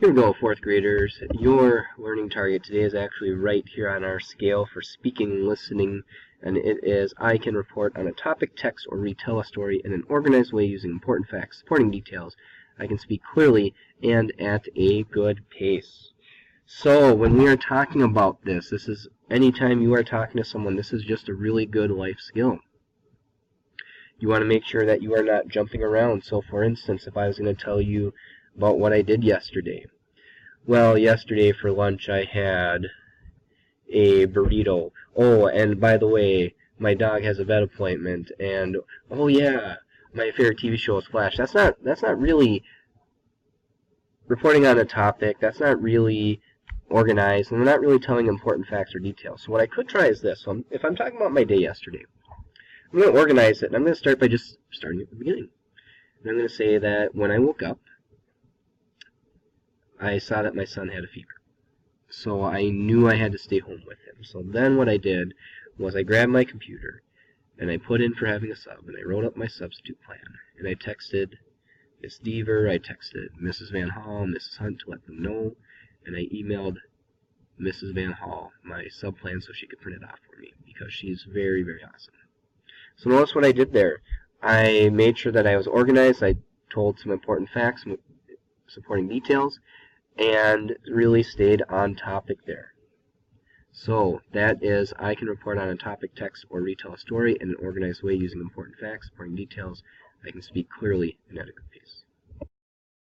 Here we go, fourth graders. Your learning target today is actually right here on our scale for speaking and listening, and it is I can report on a topic, text, or retell a story in an organized way using important facts, supporting details. I can speak clearly and at a good pace. So when we are talking about this is anytime you are talking to someone, this is just a really good life skill. You want to make sure that you are not jumping around. So for instance, if I was going to tell you about what I did yesterday. Well, yesterday for lunch I had a burrito. Oh, and by the way, my dog has a vet appointment. And oh yeah, my favorite TV show is Flash. That's not really reporting on a topic. That's not really organized, and I'm not really telling important facts or details. So what I could try is this. So if I'm talking about my day yesterday, I'm going to organize it, and I'm going to start by just starting at the beginning. And I'm going to say that when I woke up, I saw that my son had a fever. So I knew I had to stay home with him. So then what I did was I grabbed my computer, and I put in for having a sub, and I wrote up my substitute plan. And I texted Miss Deaver, I texted Mrs. Van Hall, Mrs. Hunt to let them know, and I emailed Mrs. Van Hall my sub plan so she could print it off for me, because she's very, very awesome. So notice what I did there. I made sure that I was organized. I told some important facts, supporting details, and really stayed on topic there. So that is, I can report on a topic, text, or retell a story in an organized way using important facts, supporting details. I can speak clearly and at a good pace.